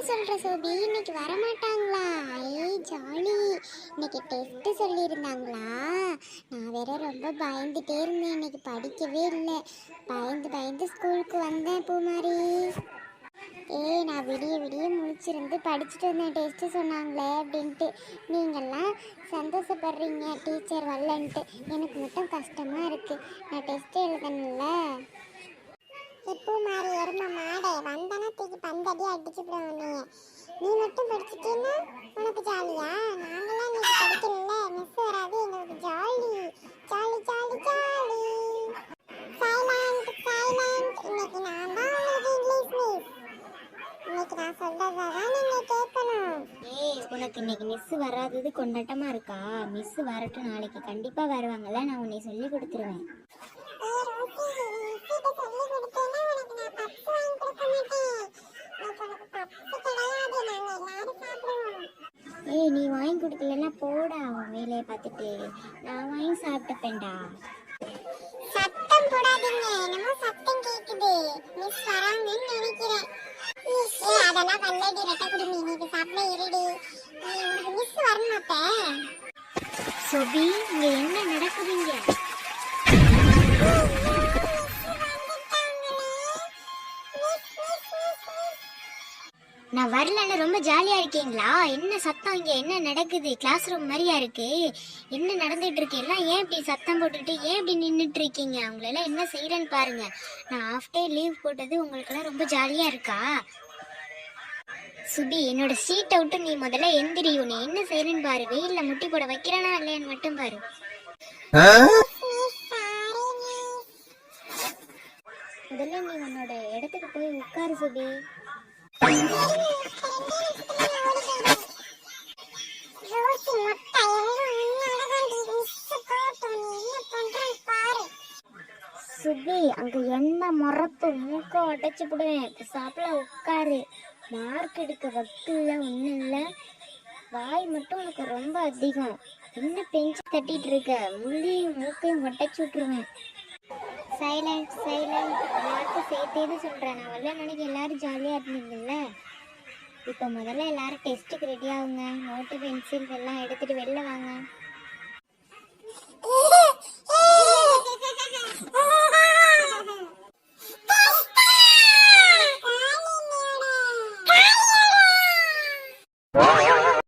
சொல்ற சோபி? இன்னைக்கு வரமாட்டாங்களா? ஏய் ஜாலி. இன்னைக்கு டெஸ்ட் சொல்லியிருந்தாங்களா? நான் வேற ரொம்ப பயந்துட்டே இருந்தேன், இன்னைக்கு படிக்கவே இல்லை. பயந்து பயந்து ஸ்கூலுக்கு வந்தேன் பூமாரி. ஏய் நான் விடிய விடிய முழிச்சிருந்து படிச்சுட்டு வந்தேன், டெஸ்ட்டு சொன்னாங்களே அப்படின்ட்டு. நீங்கள்லாம் சந்தோஷப்படுறீங்க டீச்சர் வரலன்ட்டு. எனக்கு மட்டும் கஷ்டமாக இருக்குது. நான் டெஸ்ட் எழுதணும்ல. இப்போ மாறி எருமை மாடே வந்தானா தூக்கி பந்தடி அடிச்சுடுவோம். நீ மட்டும் படிச்சுட்டேன்னா உனக்கு ஜாலியா? நாங்களாம் நீ படிக்கல, மிஸ் வராது, எங்களுக்கு jolly jolly jolly jolly. Silent silent. இன்னைக்கு நான் தான் உங்களுக்கு இங்கிலீஷ் மிஸ். இன்னைக்கு நான் சொல்றதான் நீங்க கேட்கணும். ஏய் உனக்கு இன்னைக்கு மிஸ் வராதது கொண்டாட்டமா இருக்கா? மிஸ் வரட்டும், நாளைக்கு கண்டிப்பா வருவாங்கல்ல, நான் உன்னை சொல்லி கொடுத்துருவேன். ஏய் நீ வாங்கி கொடுக்கலன்னா போடா அவன் வேலையை பார்த்துட்டு. நான் வாங்கி சாப்பிட்டுப்பேன்டா. சத்தம் போடாதீங்க, என்னமோ சத்தம் கேக்குது. மிஸ் வராங்கன்னு நினைக்கிறேன். அதெல்லாம் வல்லடி ரெட்ட குடுமி, நீங்க சாப்பிட இருடி. உங்களுக்கு மிஸ் வரமாட்டே. சோபி இங்க என்ன நடக்குதுங்க? நான் வரலன்னு ரொம்ப ஜாலியா இருக்கீங்களா? என்ன சத்தம் இங்க? என்ன நடக்குது? கிளாஸ் ரூம் மாதிரியா இருக்கு. என்ன நடந்துட்டு இருக்கு? எல்லாம் ஏன் இப்படி சத்தம் போட்டுட்டு ஏன் இப்படி நின்றுட்டு இருக்கீங்க? அவங்களெல்லாம் என்ன செய்யறேன்னு பாருங்க. நான் ஹாஃப் டே லீவ் போட்டது உங்களுக்கெல்லாம் ரொம்ப ஜாலியா இருக்கா? சுபி என்னோட சீட்டை விட்டு நீ முதல்ல எந்திரி. உன்னை என்ன செய்யறேன்னு பாரு. வெயில்ல முட்டி போட வைக்கிறானா இல்லையான்னு மட்டும் பாரு. முதல்ல நீ உன்னோட இடத்துக்கு போய் உட்காரு சுபி. சுபி அங்க என்ன முறப்பு மூக்க உடைச்சு போடுவேன். சாப்பிட உட்காரு. மார்க் எடுக்க வக்கில்ல ஒன்றும் இல்லை. வாய் மட்டும் உனக்கு ரொம்ப அதிகம். என்ன பெஞ்சு தட்டிட்டு இருக்க? முள்ளியும் மூக்கையும் உடைச்சு விட்டுருவேன். Silent silent. எல்லாருக்கும் சேர்த்தேன்னு சொல்கிறேன். நான் வரல நினைக்க எல்லாரும் ஜாலியாக இருந்தீங்கல்ல. இப்போ முதல்ல எல்லாரும் டெஸ்ட்டுக்கு ரெடி ஆகுங்க. நோட்டு பென்சில் எல்லாம் எடுத்துகிட்டு வெளில வாங்க.